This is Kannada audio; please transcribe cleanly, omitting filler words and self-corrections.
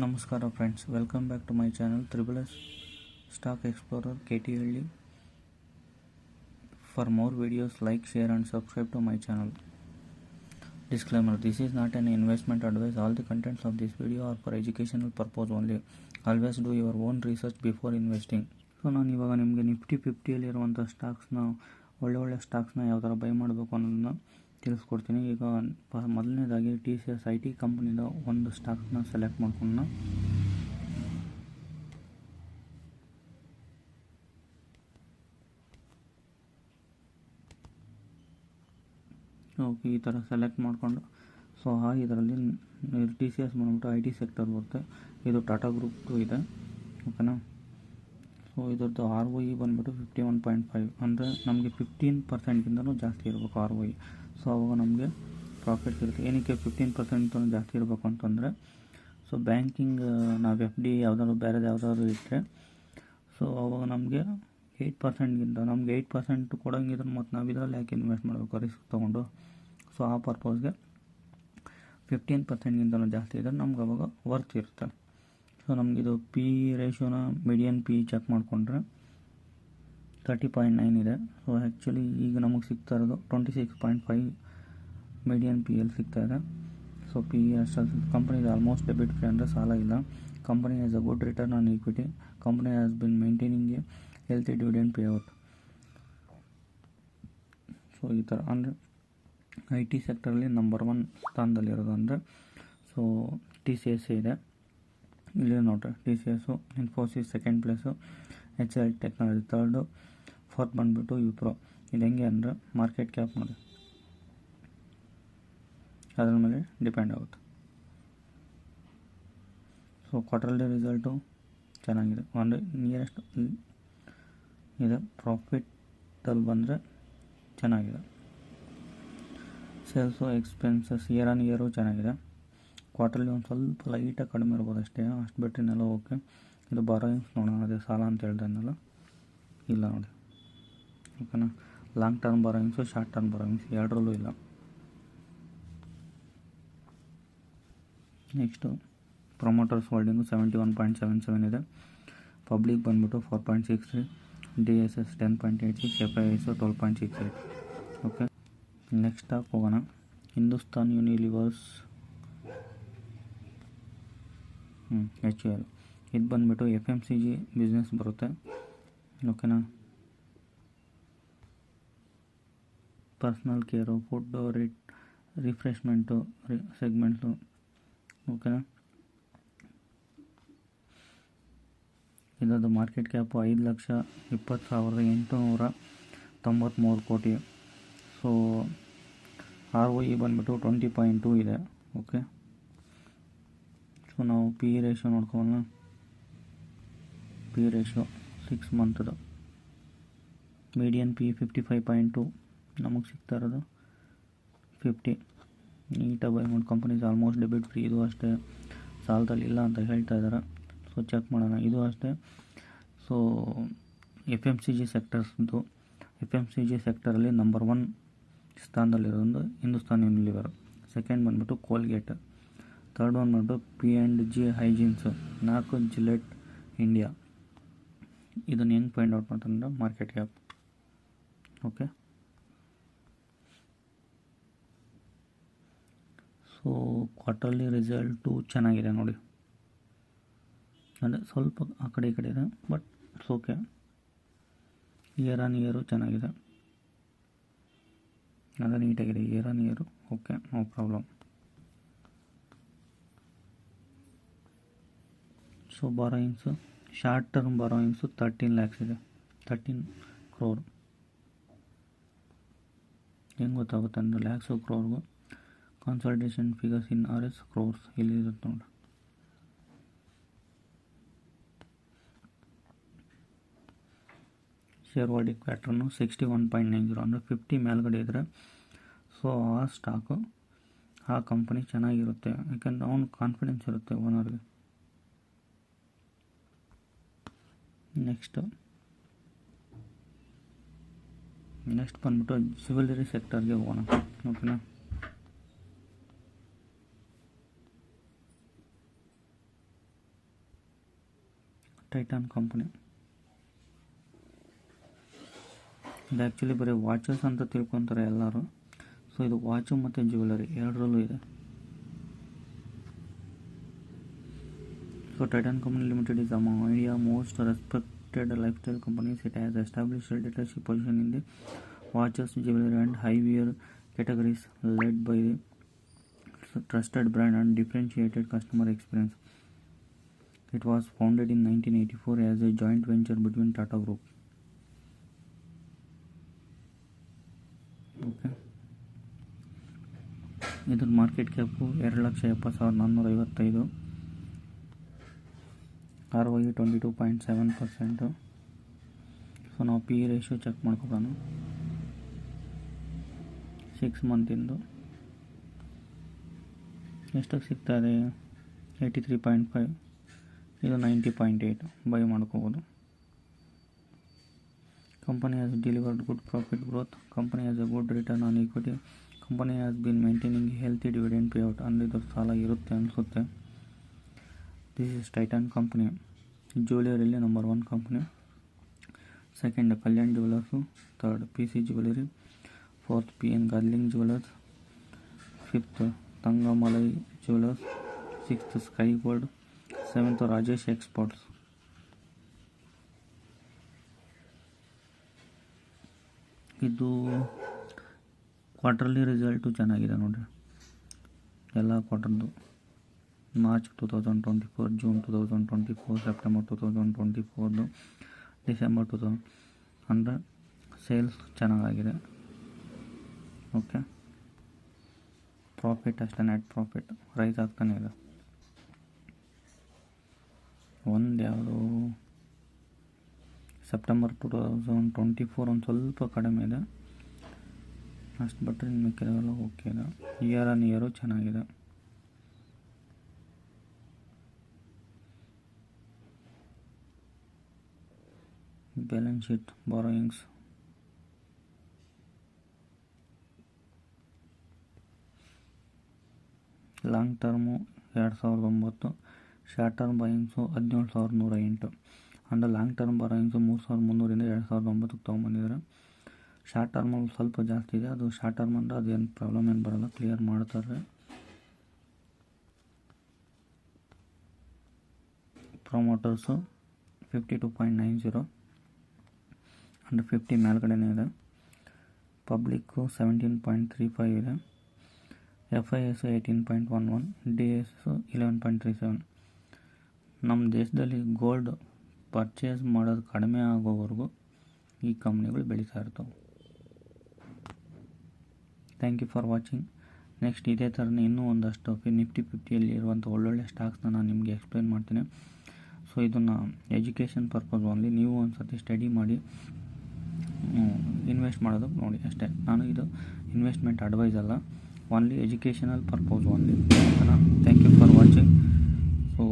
ನಮಸ್ಕಾರ friends, welcome back to my channel triple S stock explorer KTHಳ್ಳಿ. For more videos, like, share and subscribe to my channel. Disclaimer: this is not an investment advice. All the contents of this video are for educational purpose only. Always do your own research before investing. So ನಾನು ಇವಾಗ ನಿಮಗೆ ನಿಫ್ಟಿ 50ಯಲ್ಲಿರುವಂಥ ಸ್ಟಾಕ್ಸ್ನ ಒಳ್ಳೆ ಸ್ಟಾಕ್ಸ್ನ ಯಾವ ಥರ ಬೈ ಮಾಡಬೇಕು ಅನ್ನೋದನ್ನ ತಿಳಿಸ್ಕೊಡ್ತೀನಿ. ಈಗ ಮೊದಲನೇದಾಗಿ TCS IT ಕಂಪ್ನಿದ ಒಂದು ಸ್ಟಾಕ್ಸ್ನ ಸೆಲೆಕ್ಟ್ ಮಾಡ್ಕೊಂಡು ಓಕೆ ಈ ಥರ ಸೆಲೆಕ್ಟ್ ಮಾಡಿಕೊಂಡು ಸೊ ಇದರಲ್ಲಿ TCS ಬಂದ್ಬಿಟ್ಟು IT ಸೆಕ್ಟರ್ ಬರುತ್ತೆ. ಇದು ಟಾಟಾ ಗ್ರೂಪ್ ಇದೆ, ಓಕೆನಾ. ಸೊ ಇದ್ರದ್ದು ROE ಬಂದ್ಬಿಟ್ಟು 51.5, ಅಂದರೆ ನಮಗೆ 15%ಗಿಂತಲೂ ಜಾಸ್ತಿ ಇರಬೇಕು ROE. ಸೊ ಅವಾಗ ನಮಗೆ ಪ್ರಾಫಿಟ್ಸ್ ಇರುತ್ತೆ. ಏನಕ್ಕೆ 15% ಜಾಸ್ತಿ ಇರಬೇಕು ಅಂತಂದರೆ, ಸೊ ಬ್ಯಾಂಕಿಂಗ್ ನಾವು FD ಯಾವುದಾದ್ರು ಬೇರೆದು ಯಾವುದಾದ್ರು ಇಟ್ಟರೆ ಸೊ ಅವಾಗ ನಮಗೆ 8%ಗಿಂತ ನಮಗೆ 8% ಕೊಡೋಂಗಿದ್ರೆ ಮತ್ತು ನಾವು ಇದರಲ್ಲಿ ಯಾಕೆ ಇನ್ವೆಸ್ಟ್ ಮಾಡಬೇಕು ರಿಸ್ಕ್ ತೊಗೊಂಡು. ಸೊ ಆ ಪರ್ಪಸ್ಗೆ 15%ಗಿಂತಲೂ ಜಾಸ್ತಿ ಇದ್ದರೆ ನಮ್ಗೆ ಅವಾಗ ವರ್ತ್ ಇರುತ್ತೆ. ಸೊ ನಮಗಿದು PE ರೇಷಿಯೋನ ಮೀಡಿಯನ್ PE ಚೆಕ್ ಮಾಡಿಕೊಂಡ್ರೆ 30.9 ಇದೆ. ಸೊ ಆ್ಯಕ್ಚುಲಿ ಈಗ ನಮಗೆ ಸಿಗ್ತಾ ಇರೋದು 26.5 ಮೀಡಿಯನ್ PL ಸಿಗ್ತಾ ಇದೆ. ಸೊ PE ಅಷ್ಟು ಕಂಪನಿ ಆಲ್ಮೋಸ್ಟ್ ಡೆಬಿಟ್ ಫ್ರೀ, ಅಂದರೆ ಸಾಲ ಇಲ್ಲ. Company has a good return on equity. Company has been maintaining A healthy dividend payout. So ಈ ಥರ ಅಂದರೆ IT ಸೆಕ್ಟರಲ್ಲಿ ನಂಬರ್ 1 ಸ್ಥಾನದಲ್ಲಿರೋದು ಅಂದರೆ ಸೊ TCS ಇದೆ. ಇಲ್ಲಿ ನೋಡ್ರಿ, TCS, Infosys second place, HCL technology third, fourth ಬಂದುಬಿಟ್ಟು ವಿಪ್ರೋ. ಇದು ಹೆಂಗೆ ಅಂದರೆ ಮಾರ್ಕೆಟ್ ಕ್ಯಾಪ್ ನೋಡಿ ಅದ್ರ ಮೇಲೆ ಡಿಪೆಂಡ್ ಆಗುತ್ತೆ. ಸೊ ಕ್ವಾರ್ಟರ್ಲಿ ರಿಸಲ್ಟು ಚೆನ್ನಾಗಿದೆ, ಅಂದರೆ ನಿಯರೆಸ್ಟ್ ಇದೆ. ಪ್ರಾಫಿಟಲ್ಲಿ ಬಂದರೆ ಚೆನ್ನಾಗಿದೆ. Sales expenses year on year ಚೆನ್ನಾಗಿದೆ. ಕ್ವಾರ್ಟರ್ಲಿ ಒಂದು ಸ್ವಲ್ಪ ಲೈಟಾಗಿ ಕಡಿಮೆ ಇರ್ಬೋದು ಅಷ್ಟೇ, ಅಷ್ಟು ಬಿಟ್ಟರೆನೆಲ್ಲ ಓಕೆ. ಇದು ಬಾರೋಯಿಂಗ್ಸ್ ನೋಡೋಣ, ಅದೇ ಸಾಲ ಅಂತ ಹೇಳ್ದೆನಲ್ಲ, ಇಲ್ಲ ನೋಡಿ, ಓಕೆನಾ. Long term borrowings, short term borrowings ಎರಡರಲ್ಲೂ ಇಲ್ಲ. ನೆಕ್ಸ್ಟು ಪ್ರೊಮೋಟರ್ಸ್ ಹೋಲ್ಡಿಂಗು 71.77 ಇದೆ. ಪಬ್ಲಿಕ್ ಬಂದುಬಿಟ್ಟು 4.63, DSS 10.86, FIS 12.68. Okay, next stock ಹೋಗೋಣ. ಹಿಂದೂಸ್ತಾನ್ ಯೂನಿಲಿವರ್ಸ್ HUL. ಇದು ಬಂದುಬಿಟ್ಟು FMCG ಬಿಸ್ನೆಸ್ ಬರುತ್ತೆ, ಓಕೆನಾ. ಪರ್ಸ್ನಲ್ ಕೇರು, ಫುಡ್ಡು, ರಿಫ್ರೆಶ್ಮೆಂಟು ಸೆಗ್ಮೆಂಟ್ಸು, ಓಕೆನಾ. ಇದರದ್ದು ಮಾರ್ಕೆಟ್ ಕ್ಯಾಪು 5,20,893 ಕೋಟಿ. ಸೊ ROE ಬಂದುಬಿಟ್ಟು 20.2 ಇದೆ, ಓಕೆ. ಸೊ ನಾವು PE ರೇಷಿಯೋ ನೋಡ್ಕೊಳ್ಳೋಣ. PE ರೇಷಿಯೋ 6 ಮಂತ್ದು ಮೀಡಿಯನ್ PE 55.2, ನಮಗೆ ಸಿಗ್ತಾ ಇರೋದು 50. ನೀಟಾಗಿ ಬೈ ಮಾಡಿ. Companies almost debit free. ಇದು ಅಷ್ಟೇ, ಸಾಲದಲ್ಲಿ ಇಲ್ಲ ಅಂತ ಹೇಳ್ತಾ ಇದ್ದಾರೆ. ಸೊ ಚೆಕ್ ಮಾಡೋಣ. ಇದು ಅಷ್ಟೇ. ಸೊ FMCG ಸೆಕ್ಟರ್ಸ್ದು FMCG ಸೆಕ್ಟರಲ್ಲಿ ನಂಬರ್ 1 ಸ್ಥಾನದಲ್ಲಿರೋದು ಹಿಂದೂಸ್ತಾನ್ ಯೂನಿಲಿವರ್. ಸೆಕೆಂಡ್ ಬಂದುಬಿಟ್ಟು ಕೋಲ್ಗೇಟ್. ಥರ್ಡ್ ಒನ್ ಬಂದು P&G ಹೈಜೀನ್ಸು. 4 Gillette India. ಇದನ್ನು ಹೆಂಗೆ ಫೈಂಡ್ ಔಟ್ ಮಾಡ್ತಂದ್ರೆ market cap, okay. So quarterly result ಚೆನ್ನಾಗಿದೆ ನೋಡಿ, ಅಂದರೆ ಸ್ವಲ್ಪ ಆ ಕಡೆ ಈ ಕಡೆ ಇದೆ, but it's okay. Year on year ಚೆನ್ನಾಗಿದೆ, ಅದು ನೀಟಾಗಿದೆ. Year on year okay, no problem. So borrowings, short term borrowings 13 lakhs ಇದೆ, 13 crore. ಹೆಂಗೆ ಗೊತ್ತಾಗುತ್ತೆ ಅಂದರೆ ಲ್ಯಾಕ್ಸು ಕ್ರೋರ್ಗೂ. Consultation figures in RS crores ಇಲ್ಲಿರುತ್ತೆ ನೋಡಿ. ಶೇರ್ ಹೋಲ್ಡಿಂಗ್ ಪ್ಯಾಟ್ರನ್ನು 61.90, ಅಂದರೆ 50 ಮೇಲ್ಗಡೆ ಇದ್ದರೆ ಸೊ ಆ ಸ್ಟಾಕು ಆ ಕಂಪನಿ ಚೆನ್ನಾಗಿರುತ್ತೆ, ಯಾಕೆಂದರೆ ಅವನು ಕಾನ್ಫಿಡೆನ್ಸ್ ಇರುತ್ತೆ ಓನರ್ಗೆ. ನೆಕ್ಸ್ಟ್ ಬಂದ್ಬಿಟ್ಟು ಜ್ಯುವೆಲರಿ ಸೆಕ್ಟರ್ಗೆ ಹೋಗೋಣ, ಓಕೆನಾ. Titan company. ಇದು ಆ್ಯಕ್ಚುಲಿ ಬರೀ ವಾಚಸ್ ಅಂತ ತಿಳ್ಕೊತಾರೆ ಎಲ್ಲರೂ. ಸೊ ಇದು ವಾಚು ಮತ್ತು ಜ್ಯುವೆಲರಿ ಎರಡರಲ್ಲೂ ಇದೆ. So Titan company limited is among India's most respected lifestyle companies. It has established a leadership position in the watches, jewelry and eyewear categories, led by the trusted brand and differentiated customer experience. It was founded in 1984 as a joint venture between Tata Group. Okay. ಇದರ ಮಾರ್ಕೆಟ್ ಕ್ಯಾಪು 2,70,455. ROE 22.7%. ಸೊ ನಾವು ಪಿ ರೇಷಿಯೋ ಚೆಕ್ ಮಾಡ್ಕೊಬೋಣ. 6 ಮಂತಿಂದು ಎಷ್ಟಕ್ಕೆ ಸಿಗ್ತಾ ಇದೆ? 83.5. ಇದು 90.8. ಬೈ ಮಾಡ್ಕೋಬೋದು. Company has delivered good profit growth. Company has a good return on equity. Company has been maintaining healthy dividend payout. ಅಂದರೆ ಇದ್ರ ಸಾಲ ಇರುತ್ತೆ ಅನಿಸುತ್ತೆ. This is Titan company. ಜ್ಯುವೆಲರಿಯಲ್ಲಿ ನಂಬರ್ 1 ಕಂಪನಿ. Second Kalyan jewellers. Third PC jewellery. Fourth PN ಗಾರ್ಲಿಂಗ್ jewellers. Fifth ತಂಗಮಲೈ jewellers. Sixth sky gold. Seventh Rajesh exports. ಇದು ಕ್ವಾರ್ಟರ್ಲಿ ರಿಸಲ್ಟು ಚೆನ್ನಾಗಿದೆ ನೋಡಿರಿ, ಎಲ್ಲ ಕ್ವಾರ್ಟರ್ದು. ಮಾರ್ಚ್ 2024, ಜೂನ್ 2024, ಸೆಪ್ಟೆಂಬರ್ 2024, ಡಿಸೆಂಬರ್ 2000 ಅಂದರೆ ಸೇಲ್ಸ್ ಚೆನ್ನಾಗಿದೆ. ಓಕೆ, ಪ್ರಾಫಿಟ್ ಅಷ್ಟೇ, ನೆಟ್ ಪ್ರಾಫಿಟ್ ರೈಸ್ ಆಗ್ತಾನೆ ಇದೆ. ಒಂದು ಯಾವುದು ಸೆಪ್ಟೆಂಬರ್ 2024 ಒಂದು ಸ್ವಲ್ಪ ಕಡಿಮೆ ಇದೆ ಅಷ್ಟು, ಬಿಟ್ಟರೆ ಇನ್ನು ಕೆಲವೆಲ್ಲ ಓಕೆ ಇದೆ. ಇಯರ್ ಆನ್ ಇಯರು ಚೆನ್ನಾಗಿದೆ. Balance sheet, borrowings, long term 2,009, short term borrowings 17,108. ಅಂದರೆ ಲಾಂಗ್ ಟರ್ಮ್ ಬಾರೋಯಿಂಗ್ಸು 3,300 2,009 ತೊಗೊಂಬಂದಿದ್ದಾರೆ. ಶಾರ್ಟ್ ಟರ್ಮಲ್ಲಿ ಸ್ವಲ್ಪ ಜಾಸ್ತಿ ಇದೆ. ಅದು ಶಾರ್ಟ್ ಟರ್ಮ್ ಅಂದರೆ ಅದೇನು ಪ್ರಾಬ್ಲಮ್ ಏನು ಬರೋಲ್ಲ, ಕ್ಲಿಯರ್ ಮಾಡ್ತಾರೆ. ಪ್ರೊಮೋಟರ್ಸು 52.90 ಅಂದರೆ 50 ಮೇಲ್ಗಡೆನೇ ಇದೆ. ಪಬ್ಲಿಕ್ಕು 17.35 ಇದೆ. FIS 18.11, DS 11.37. ನಮ್ಮ ದೇಶದಲ್ಲಿ ಗೋಲ್ಡ್ ಪರ್ಚೇಸ್ ಮಾಡೋದು ಕಡಿಮೆ ಆಗೋವರೆಗೂ ಈ ಕಂಪ್ನಿಗಳು ಬೆಳೀತಾ ಇರ್ತವೆ. Thank you for watching. Next ಇದೇ ಥರನೇ ಇನ್ನೂ ಒಂದಷ್ಟು ನಿಫ್ಟಿ 50ಯಲ್ಲಿ ಇರುವಂಥ ಒಳ್ಳೊಳ್ಳೆ ಸ್ಟಾಕ್ಸ್ನ ನಾನು ನಿಮಗೆ ಎಕ್ಸ್ಪ್ಲೇನ್ ಮಾಡ್ತೀನಿ. ಸೊ ಇದನ್ನು ಎಜುಕೇಷನ್ ಪರ್ಪಸ್ ಓನ್ಲಿ. ನೀವು ಒಂದು ಸರ್ತಿ ಸ್ಟಡಿ ಮಾಡಿ ಇನ್ವೆಸ್ಟ್ ಮಾಡೋದು ನೋಡಿ ಅಷ್ಟೇ. ನಾನು ಇದು ಇನ್ವೆಸ್ಟ್ಮೆಂಟ್ ಅಡ್ವೈಸ್ ಅಲ್ಲ, only educational purpose only. Thank you for watching. So